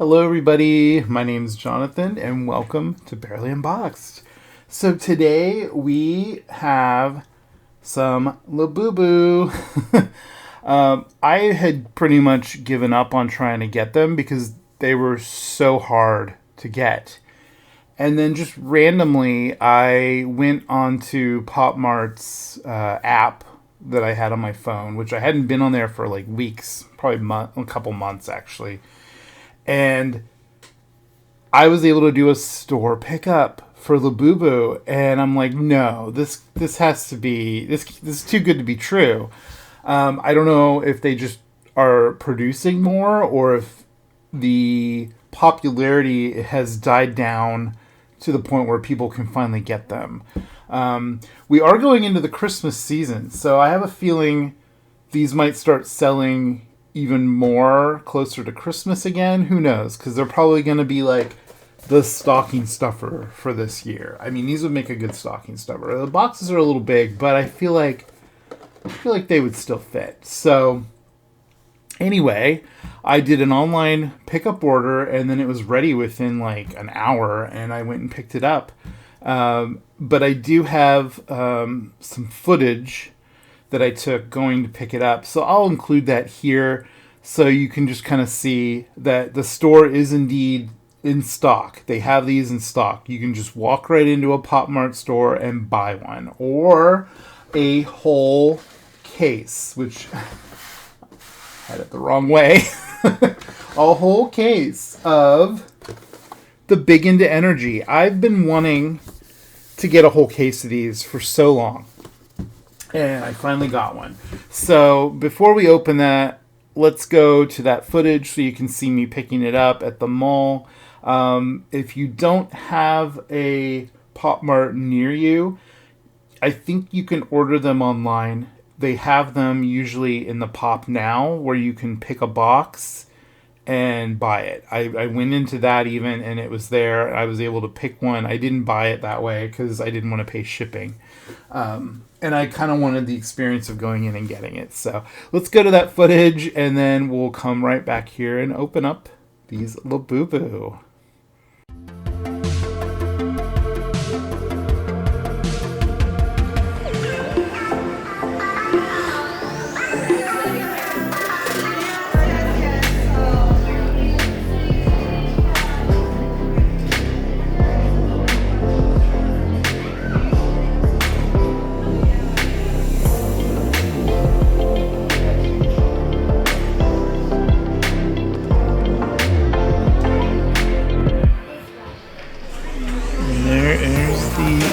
Hello everybody, my name's Jonathan and welcome to Bearly Unboxed. So today we have some Labubu. I had pretty much given up on trying to get them because they were so hard to get. And then just randomly I went onto Pop Mart's app that I had on my phone, which I hadn't been on there for like weeks, probably a couple months actually. And I was able to do a store pickup for Labubu, and I'm like, no, this has to be this is too good to be true. I don't know if they just are producing more or if the popularity has died down to the point where people can finally get them. We are going into the Christmas season, so I have a feeling these might start selling even more closer to Christmas again. Who knows? Because they're probably going to be like the stocking stuffer for this year. I mean, these would make a good stocking stuffer. The boxes are a little big, but I feel like they would still fit. So anyway, I did an online pickup order, and then it was ready within like an hour, and I went and picked it up. But I do have some footage that I took going to pick it up. So I'll include that here so you can just kind of see that the store is indeed in stock. They have these in stock. You can just walk right into a Pop Mart store and buy one. Or a whole case, which I had it the wrong way. A whole case of the Big Into Energy. I've been wanting to get a whole case of these for so long. And I finally got one. So before we open that, let's go to that footage so you can see me picking it up at the mall. If you don't have a Pop Mart near you, I think you can order them online. They have them usually in the Pop Now where you can pick a box and buy it. I went into that even and it was there. I was able to pick one. I didn't buy it that way because I didn't want to pay shipping. And I kind of wanted the experience of going in and getting it. So let's go to that footage and then we'll come right back here and open up these Labubu.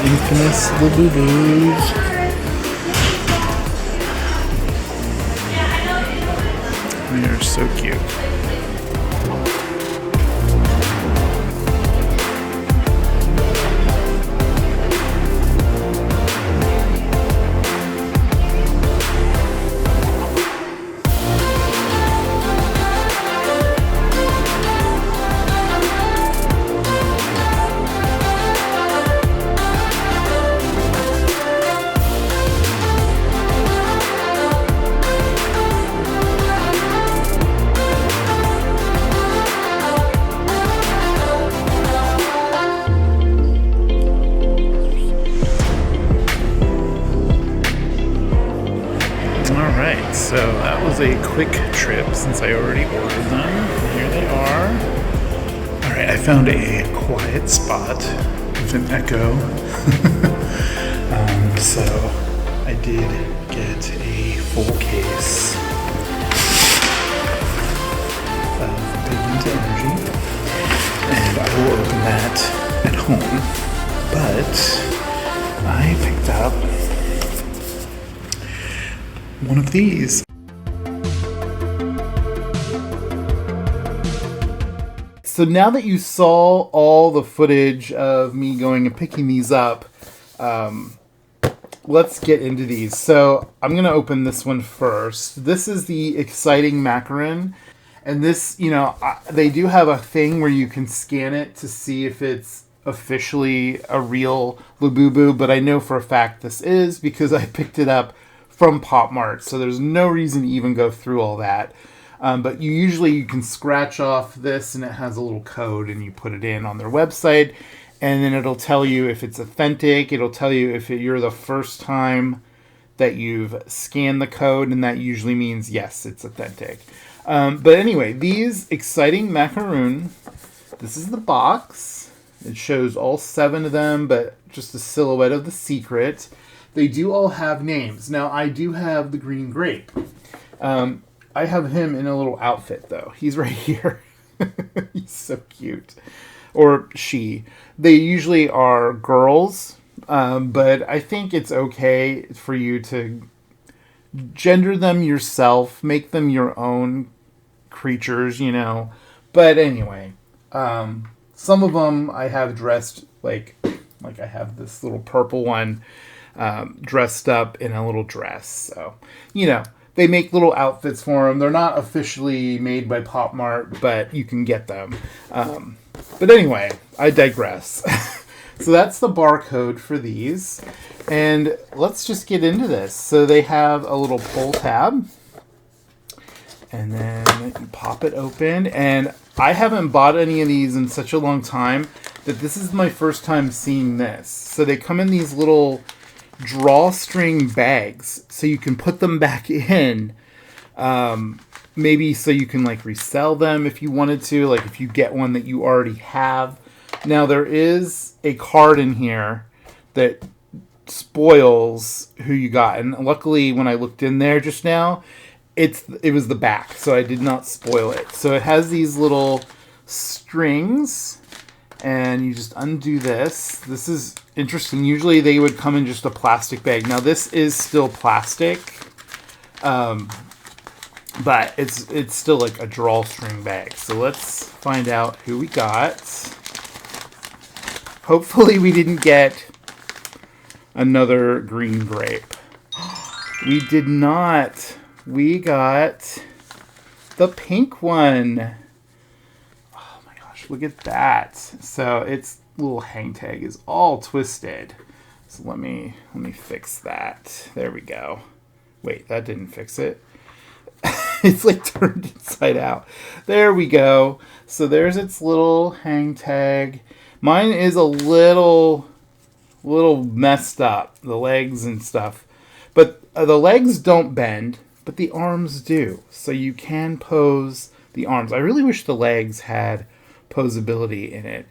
Infamous Labubus. They are so cute. Alright, so that was a quick trip since I already ordered them. Here they are. Alright, I found a quiet spot with an echo. So I did get a full case of Big Into Energy, and I will open that at home. But I picked up one of these. So now that you saw all the footage of me going and picking these up, let's get into these. So I'm going to open this one first. This is the Exciting Macaron. And this, they do have a thing where you can scan it to see if it's officially a real Labubu, but I know for a fact this is because I picked it up from Pop Mart, so there's no reason to even go through all that. But you can scratch off this, and it has a little code, and you put it in on their website, and then it'll tell you if it's authentic. It'll tell you if you're the first time that you've scanned the code, and that usually means yes, it's authentic. But anyway, these Exciting Macaron, this is the box. It shows all 7 of them, but just a silhouette of the secret. They do all have names. Now, I do have the green grape. I have him in a little outfit, though. He's right here. He's so cute. Or she. They usually are girls, but I think it's okay for you to gender them yourself, make them your own creatures, you know. But anyway, some of them I have dressed like I have this little purple one dressed up in a little dress. So, you know, they make little outfits for them. They're not officially made by Pop Mart, but you can get them. But anyway, I digress. So that's the barcode for these. And let's just get into this. So they have a little pull tab. And then you pop it open. And I haven't bought any of these in such a long time that this is my first time seeing this. So they come in these little drawstring bags. So you can put them back in. Maybe so you can like resell them if you wanted to. Like if you get one that you already have. Now there is a card in here that spoils who you got. And luckily when I looked in there just now, it was the back, so I did not spoil it. So it has these little strings, and you just undo this. This is interesting. Usually they would come in just a plastic bag. Now this is still plastic, but it's still like a drawstring bag. So let's find out who we got. Hopefully we didn't get another green grape. We did not. We got the pink one. Oh my gosh, look at that. So its little hang tag is all twisted. So let me fix that. There we go. Wait, that didn't fix it. It's like turned inside out. There we go. So there's its little hang tag. Mine is a little messed up, the legs and stuff. But the legs don't bend. But the arms do, so you can pose the arms. I really wish the legs had posability in it,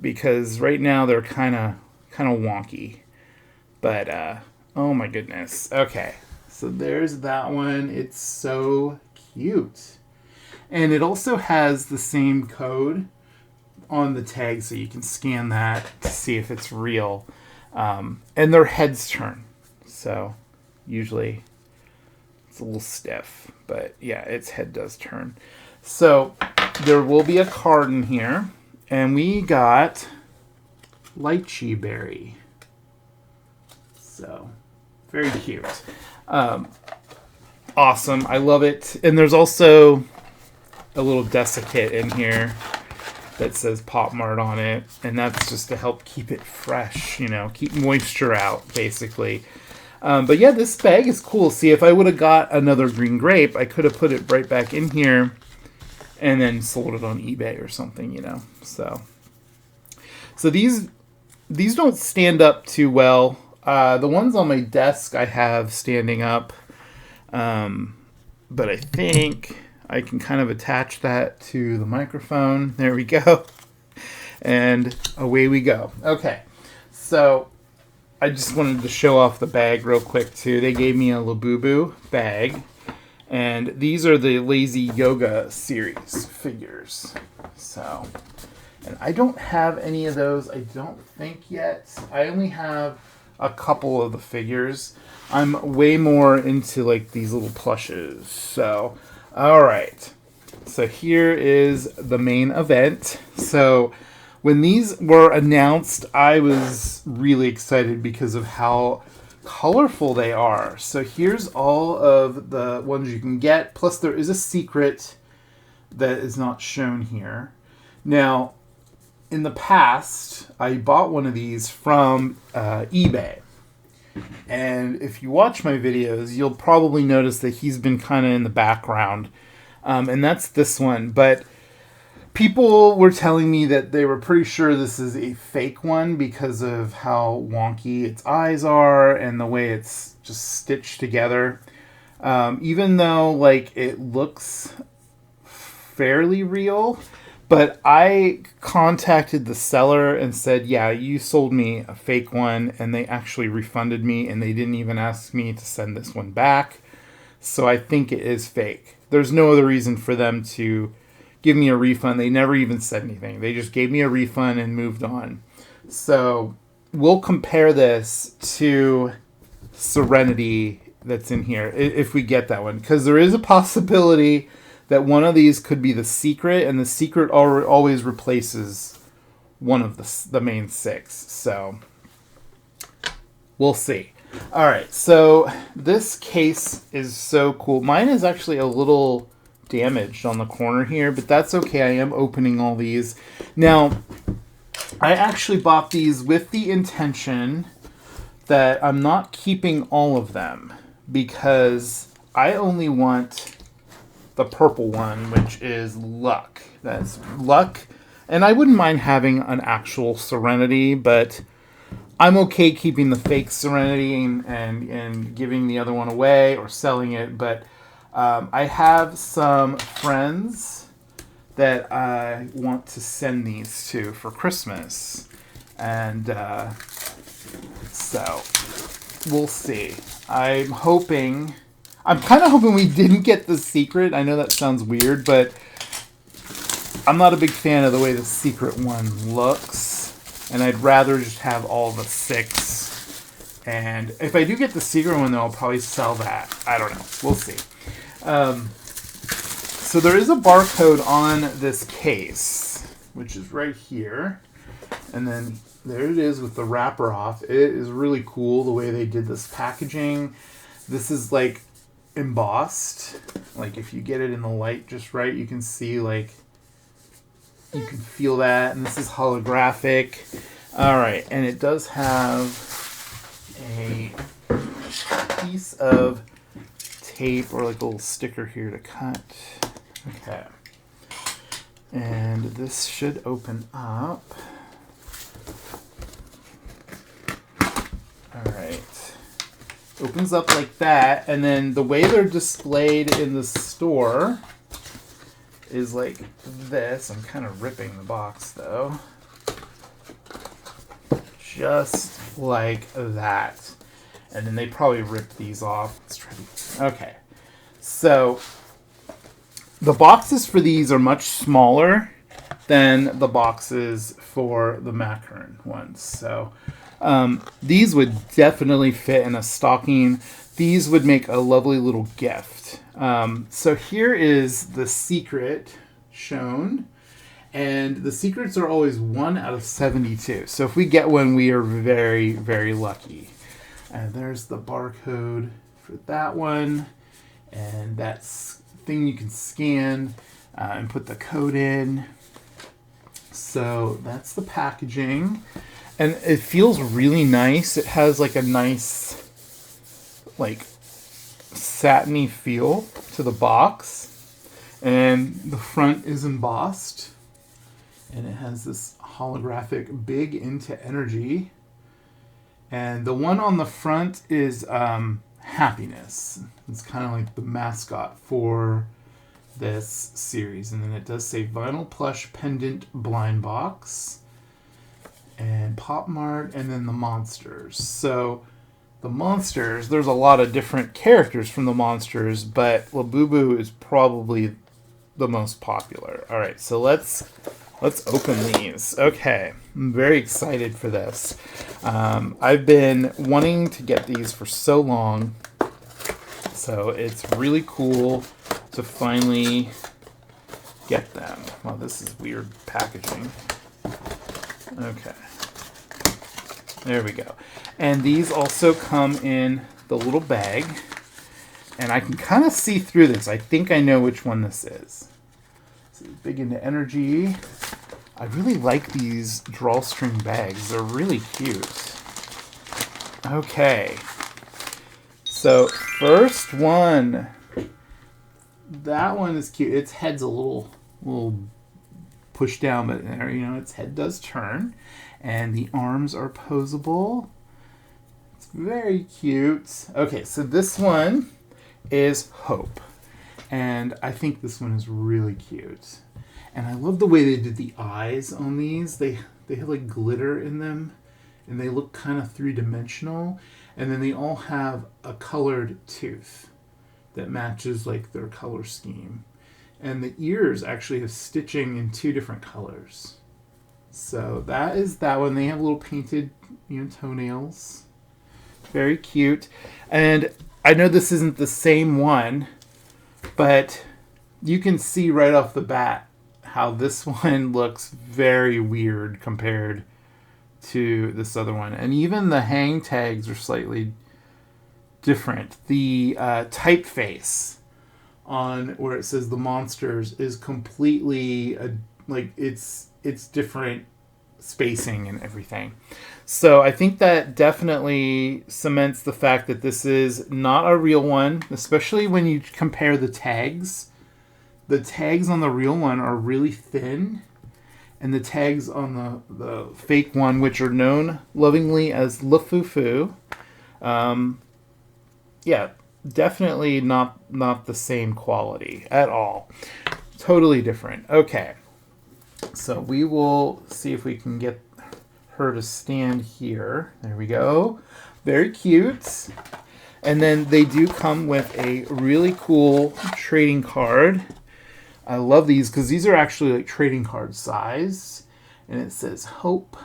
because right now they're kind of wonky. But oh my goodness. Okay, so there's that one. It's so cute, and it also has the same code on the tag, so you can scan that to see if it's real. And their heads turn, so usually. It's a little stiff, but yeah, its head does turn. So there will be a card in here, and we got lychee berry. So very cute. Awesome. I love it. And there's also a little desiccate in here that says Pop Mart on it, and that's just to help keep it fresh, you know, keep moisture out, basically. But yeah, this bag is cool. See, if I would have got another green grape, I could have put it right back in here and then sold it on eBay or something, you know. So these don't stand up too well. The ones on my desk I have standing up, but I think I can kind of attach that to the microphone. There we go. And away we go. Okay, so I just wanted to show off the bag real quick too. They gave me a Labubu bag, and these are the Lazy Yoga series figures. So, and I don't have any of those, I don't think yet. I only have a couple of the figures. I'm way more into like these little plushes. So, all right. So here is the main event. So when these were announced, I was really excited because of how colorful they are. So here's all of the ones you can get. Plus there is a secret that is not shown here. Now, in the past, I bought one of these from eBay. And if you watch my videos, you'll probably notice that he's been kind of in the background And that's this one. But people were telling me that they were pretty sure this is a fake one because of how wonky its eyes are and the way it's just stitched together. Even though, like, it looks fairly real. But I contacted the seller and said, yeah, you sold me a fake one, and they actually refunded me, and they didn't even ask me to send this one back. So I think it is fake. There's no other reason for them to give me a refund. They never even said anything. They just gave me a refund and moved on. So we'll compare this to Serenity that's in here, if we get that one. Because there is a possibility that one of these could be the secret, and the secret always replaces one of the main 6. So we'll see. All right, so this case is so cool. Mine is actually a little damaged on the corner here, but that's okay. I am opening all these. Now, I actually bought these with the intention that I'm not keeping all of them because I only want the purple one, which is Luck. That's Luck. And I wouldn't mind having an actual Serenity, but I'm okay keeping the fake Serenity and giving the other one away or selling it. But I have some friends that I want to send these to for Christmas. And so we'll see. I'm kind of hoping we didn't get the secret. I know that sounds weird, but I'm not a big fan of the way the secret one looks. And I'd rather just have all the 6. And if I do get the secret one, though, I'll probably sell that. I don't know. We'll see. So there is a barcode on this case, which is right here. And then there it is with the wrapper off. It is really cool the way they did this packaging. This is like embossed. Like if you get it in the light just right, you can see like you can feel that. And this is holographic. All right, and it does have a piece of tape or like a little sticker here to cut. Okay. And this should open up. All right. Opens up like that, and then the way they're displayed in the store is like this. I'm kind of ripping the box though. Just like that. And then they probably ripped these off. Let's try to... Okay. So the boxes for these are much smaller than the boxes for the Macaron ones. So these would definitely fit in a stocking. These would make a lovely little gift. So here is the secret shown. And the secrets are always 1 out of 72. So if we get one, we are very, very lucky. And there's the barcode for that one. And that's thing you can scan and put the code in. So that's the packaging. And it feels really nice. It has like a nice, like, satiny feel to the box. And the front is embossed. And it has this holographic big into energy. And the one on the front is happiness. It's kind of like the mascot for this series. And then it does say vinyl plush pendant blind box. And Pop Mart, and then the monsters. So the monsters, there's a lot of different characters from the monsters, but Labubu is probably the most popular. All right, so let's open these. Okay, I'm very excited for this. I've been wanting to get these for so long, so it's really cool to finally get them. Wow, this is weird packaging. Okay, there we go. And these also come in the little bag, and I can kind of see through this. I think I know which one this is. This is big into energy. I really like these drawstring bags. They're really cute. Okay. So, first one. that one is cute. Its head's a little pushed down, but you know, its head does turn. And the arms are posable. It's very cute. Okay, so this one is Hope. And I think this one is really cute. And I love the way they did the eyes on these. They have like glitter in them. And they look kind of three-dimensional. And then they all have a colored tooth that matches like their color scheme. And the ears actually have stitching in 2 different colors. So that is that one. They have little painted, you know, toenails. Very cute. And I know this isn't the same one, but you can see right off the bat how this one looks very weird compared to this other one. And even the hang tags are slightly different. The typeface on where it says the monsters is completely like it's different spacing and everything. So I think that definitely cements the fact that this is not a real one, especially when you compare the tags. The tags on the real one are really thin, and the tags on the fake one, which are known lovingly as Lafufu, yeah, definitely not the same quality at all. Totally different. Okay. So we will see if we can get her to stand here. There we go. Very cute. And then they do come with a really cool trading card. I love these because these are actually like trading card size. And it says Hope.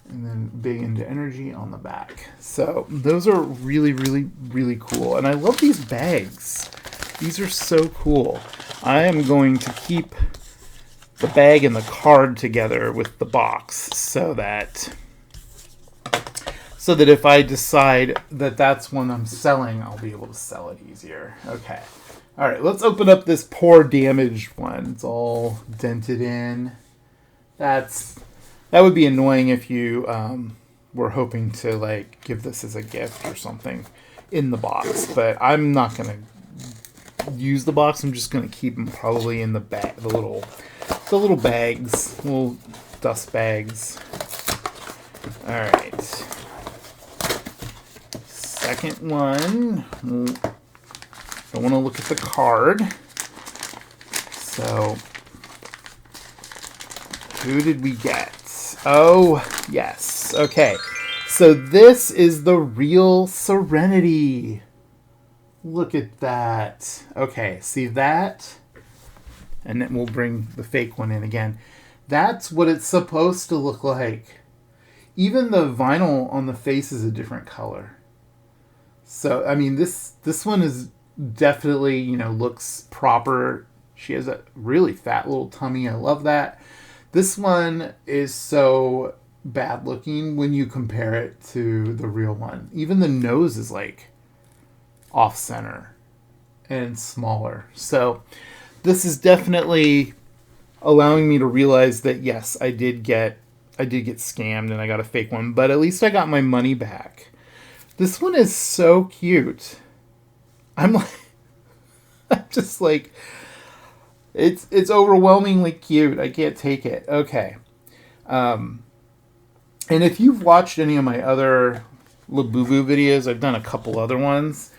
And then Big into Energy on the back. So those are really, really, really cool. And I love these bags. These are so cool. I am going to keep the bag and the card together with the box so that if I decide that that's one I'm selling, I'll be able to sell it easier. Okay. All right, let's open up this poor damaged one. It's all dented in. That would be annoying if you were hoping to like give this as a gift or something in the box, but I'm not going to use the box. I'm just going to keep them probably in the bag, the little bags, little dust bags. All right. Second one. Don't want to look at the card. So, who did we get? Oh, yes. Okay. So this is the real Serenity. Look at that. Okay, see that? And then we'll bring the fake one in again. That's what it's supposed to look like. Even the vinyl on the face is a different color. So, I mean, this one is definitely, you know, looks proper. She has a really fat little tummy. I love that. This one is so bad looking when you compare it to the real one. Even the nose is like off center and smaller. So this is definitely allowing me to realize that yes, I did get scammed and I got a fake one, but at least I got my money back. This one is so cute. I'm just like, it's overwhelmingly cute. I can't take it. Okay. And if you've watched any of my other Labubu videos, I've done a couple other ones.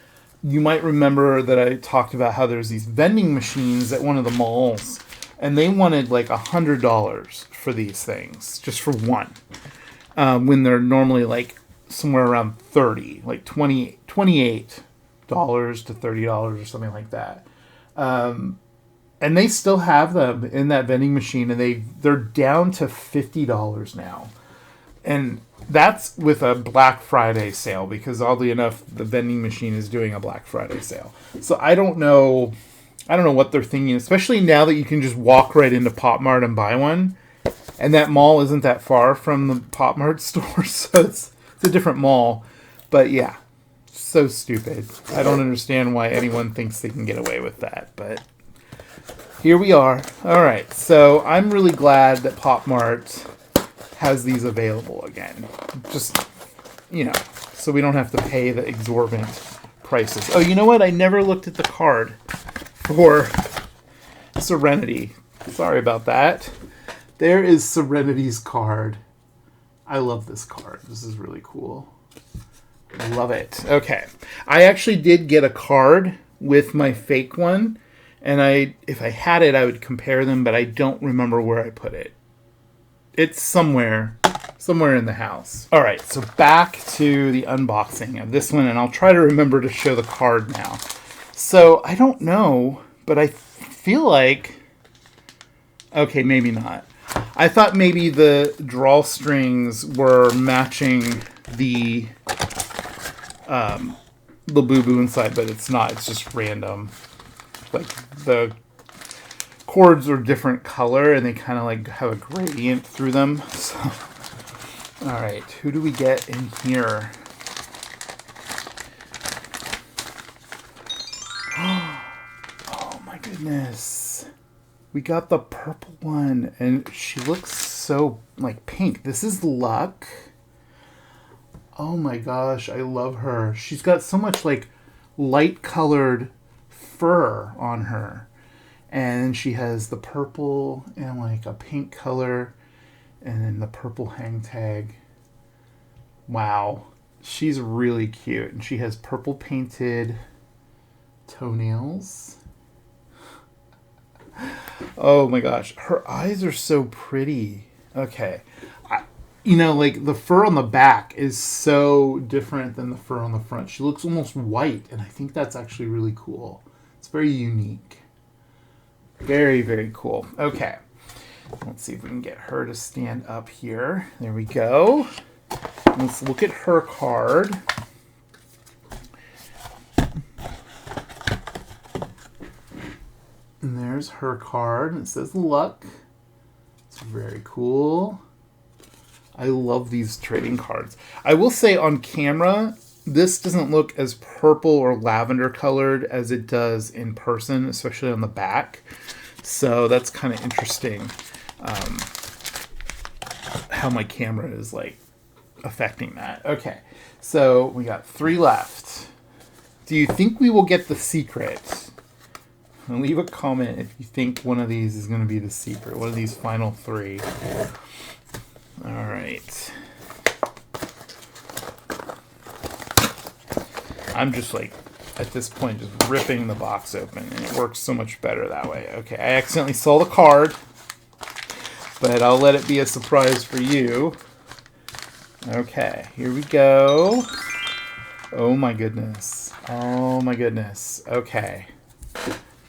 You might remember that I talked about how there's these vending machines at one of the malls, and they wanted like $100 for these things, just for one, when they're normally like somewhere around $30, like $28 to $30 or something like that. And they still have them in that vending machine, and they're down to $50 now. And that's with a Black Friday sale, because oddly enough, the vending machine is doing a Black Friday sale. So I don't know what they're thinking, especially now that you can just walk right into Pop Mart and buy one. And that mall isn't that far from the Pop Mart store, so it's a different mall. But yeah, so stupid. I don't understand why anyone thinks they can get away with that, but here we are. All right, so I'm really glad that Pop Mart has these available again. Just, you know, so we don't have to pay the exorbitant prices. Oh, you know what? I never looked at the card. for Serenity. Sorry about that. There is Serenity's card. I love this card. This is really cool. Love it. Okay. I actually did get a card with my fake one. And if I had it, I would compare them, but I don't remember where I put it. It's somewhere in the house. All right, so back to the unboxing of this one, and I'll try to remember to show the card now. So I don't know, but I feel like, okay, maybe not. I thought maybe the drawstrings were matching the Labubu inside, but it's not. It's just random. Like the cords are different color, and they kind of like have a gradient through them. So, all right, who do we get in here? Oh my goodness. We got the purple one, and she looks so like pink. This is Luck. Oh my gosh, I love her. She's got so much like light colored fur on her. And she has the purple and like a pink color, and then the purple hang tag. Wow. She's really cute. And she has purple painted toenails. Oh my gosh. Her eyes are so pretty. Okay. Like the fur on the back is so different than the fur on the front. She looks almost white, and I think that's actually really cool. It's very unique. Very, very cool. Okay. Let's see if we can get her to stand up here. There we go. Let's look at her card. And there's her card. It says Luck. It's very cool. I love these trading cards. I will say on camera, this doesn't look as purple or lavender colored as it does in person, especially on the back. So that's kind of interesting how my camera is like affecting that. Okay, so we got 3 left. Do you think we will get the secret? And leave a comment if you think one of these is going to be the secret. One of these final 3. All right. I'm just like, at this point, just ripping the box open, and it works so much better that way. Okay, I accidentally saw the card, but I'll let it be a surprise for you. Okay, here we go. Oh my goodness. Oh my goodness. Okay.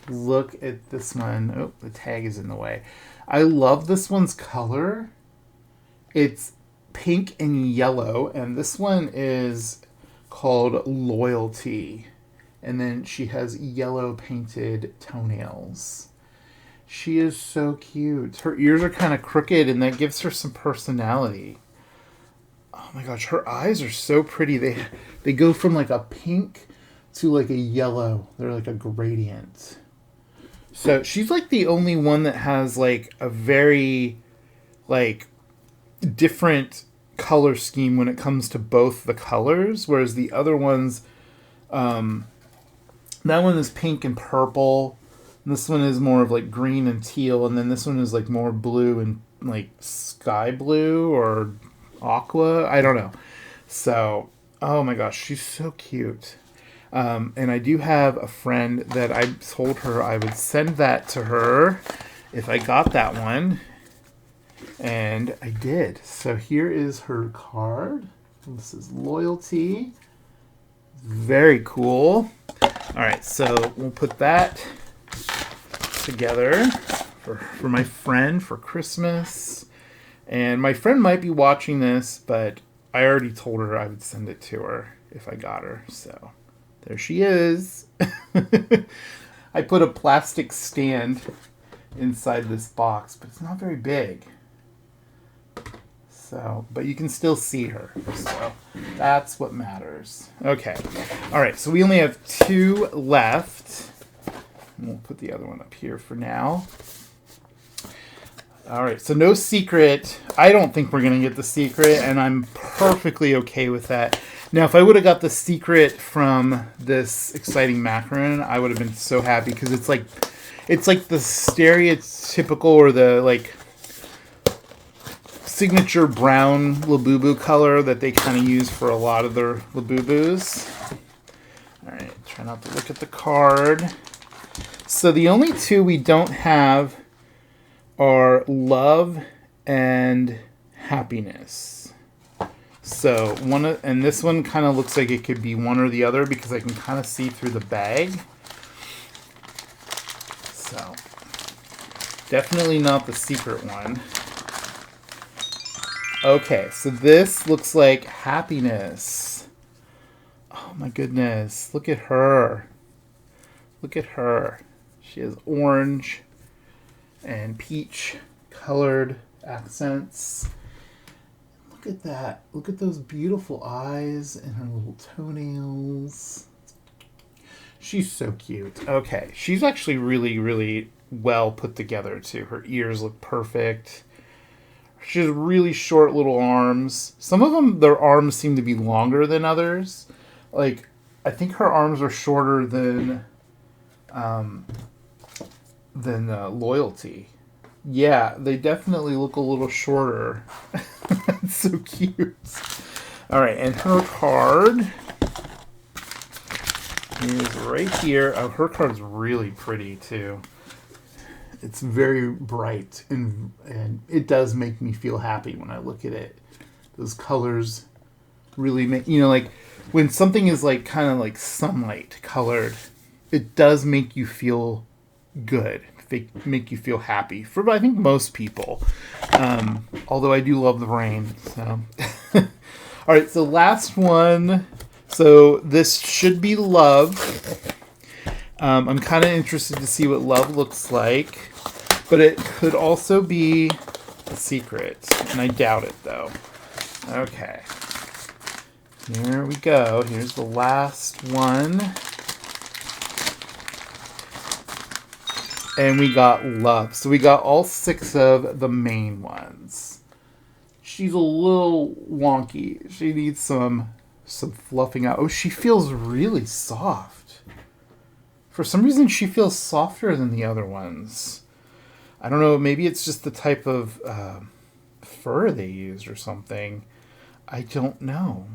Look at this one. Oh, the tag is in the way. I love this one's color. It's pink and yellow, and this one is called Loyalty. And then she has yellow painted toenails. She is so cute. Her ears are kind of crooked, and that gives her some personality. Oh my gosh, her eyes are so pretty. They go from like a pink to like a yellow. They're like a gradient. So she's like the only one that has like a very like different color scheme when it comes to both the colors, whereas the other ones, that one is pink and purple. And this one is more of like green and teal, and then this one is like more blue and like sky blue or aqua. I don't know. So, oh my gosh, she's so cute. And I do have a friend that I told her I would send that to her if I got that one. And I did. So here is her card. This is Loyalty. Very cool. All right, so we'll put that together for my friend for Christmas. And my friend might be watching this, but I already told her I would send it to her if I got her. So there she is. I put a plastic stand inside this box, but it's not very big. So, but you can still see her. So that's what matters. Okay. All right. So we only have 2 left. And we'll put the other one up here for now. All right. So no secret. I don't think we're going to get the secret, and I'm perfectly okay with that. Now, if I would have got the secret from this Exciting Macaron, I would have been so happy because it's like the stereotypical or the like signature brown Labubu color that they kind of use for a lot of their Labubus. All right, try not to look at the card. So the only two we don't have are love and happiness. So and this one kind of looks like it could be one or the other because I can kind of see through the bag. So definitely not the secret one. Okay, so this looks like happiness. Oh my goodness, look at her. Look at her. She has orange and peach colored accents. Look at that. Look at those beautiful eyes and her little toenails. She's so cute. Okay, she's actually really, really well put together too. Her ears look perfect. She has really short little arms. Some of them, their arms seem to be longer than others. Like, I think her arms are shorter than Loyalty. Yeah, they definitely look a little shorter. That's so cute. All right, and her card is right here. Oh, her card's really pretty too. It's very bright and it does make me feel happy when I look at it. Those colors really make, like when something is like kind of like sunlight colored, it does make you feel good. They make you feel happy for, I think, most people. Although I do love the rain. So. All right, so last one. So this should be love. I'm kind of interested to see what love looks like. But it could also be a secret. And I doubt it, though. Okay. Here we go. Here's the last one. And we got love. So we got all 6 of the main ones. She's a little wonky. She needs some fluffing out. Oh, she feels really soft. For some reason, she feels softer than the other ones. I don't know. Maybe it's just the type of fur they used or something. I don't know.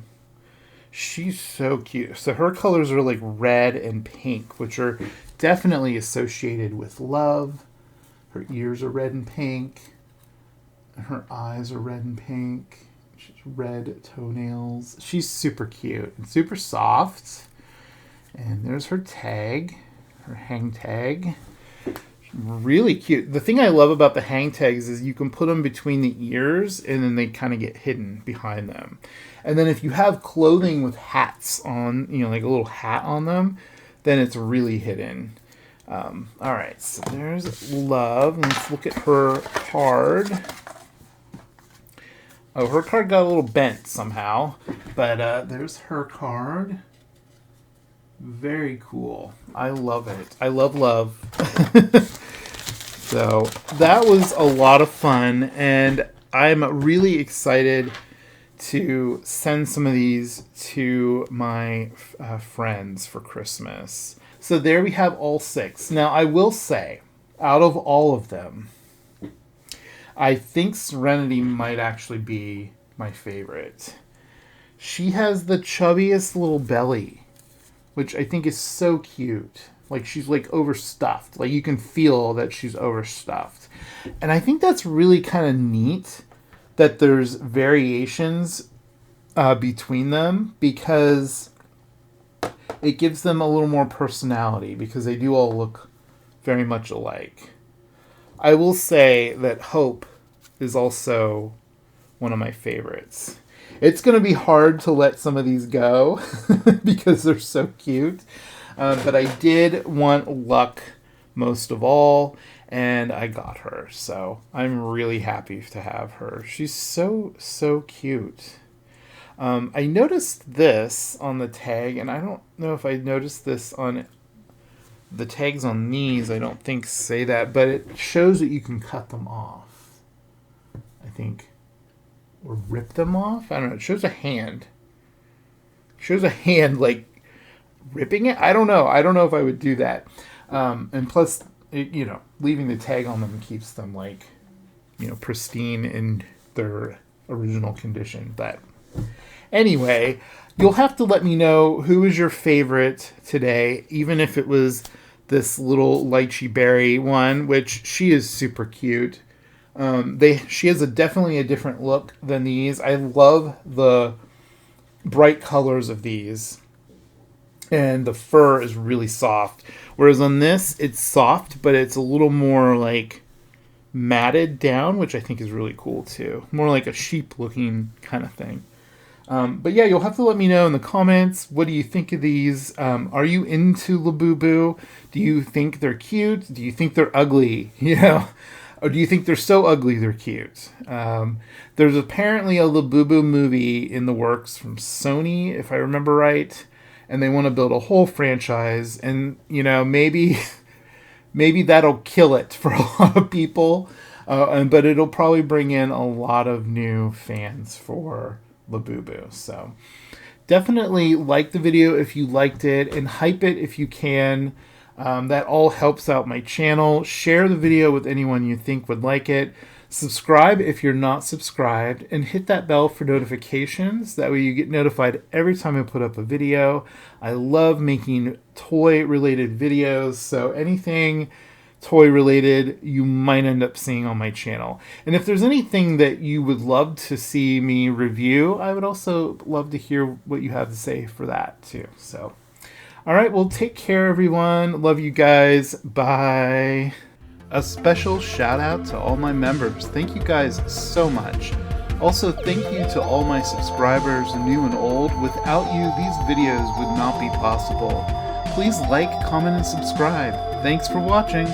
She's so cute. So her colors are like red and pink, which are definitely associated with love. Her ears are red and pink. Her eyes are red and pink. She's red toenails. She's super cute and super soft. And there's her tag, her hang tag. Really cute. The thing I love about the hang tags is you can put them between the ears and then they kind of get hidden behind them. And then if you have clothing with hats on, like a little hat on them, then it's really hidden. All right, so there's love. Let's look at her card. Oh, her card got a little bent somehow, but there's her card. Very cool. I love it. I love love. So that was a lot of fun, and I'm really excited to send some of these to my friends for Christmas. So there we have all 6. Now, I will say, out of all of them, I think Serenity might actually be my favorite. She has the chubbiest little belly, which I think is so cute. Like, she's like overstuffed. Like, you can feel that she's overstuffed. And I think that's really kind of neat that there's variations between them, because it gives them a little more personality, because they do all look very much alike. I will say that Hope is also one of my favorites. It's going to be hard to let some of these go because they're so cute. But I did want Luck most of all, and I got her. So I'm really happy to have her. She's so cute. I noticed this on the tag, and I don't know if I noticed this on the tags on these. I don't think say that, but it shows that you can cut them off, I think, or rip them off. I don't know. It shows a hand. shows a hand like ripping it. I don't know if I would do that. And plus, leaving the tag on them keeps them like, pristine in their original condition. But anyway, you'll have to let me know who is your favorite today, even if it was this little lychee berry one, which she is super cute. She has definitely a different look than these. I love the bright colors of these, and the fur is really soft. Whereas on this, it's soft, but it's a little more like matted down, which I think is really cool too. More like a sheep-looking kind of thing. But yeah, you'll have to let me know in the comments. What do you think of these? Are you into Labubu? Do you think they're cute? Do you think they're ugly? Or do you think they're so ugly they're cute? There's apparently a Labubu movie in the works from Sony, if I remember right, and they want to build a whole franchise. And maybe that'll kill it for a lot of people, but it'll probably bring in a lot of new fans for Labubu. So definitely like the video if you liked it, and hype it if you can. That all helps out my channel. Share the video with anyone you think would like it. Subscribe if you're not subscribed, and hit that bell for notifications. That way you get notified every time I put up a video. I love making toy related videos, so anything toy related you might end up seeing on my channel. And if there's anything that you would love to see me review, I would also love to hear what you have to say for that too. So all right, well, take care, everyone. Love you guys. Bye. A special shout out to all my members. Thank you guys so much. Also, thank you to all my subscribers, new and old. Without you, these videos would not be possible. Please like, comment, and subscribe. Thanks for watching.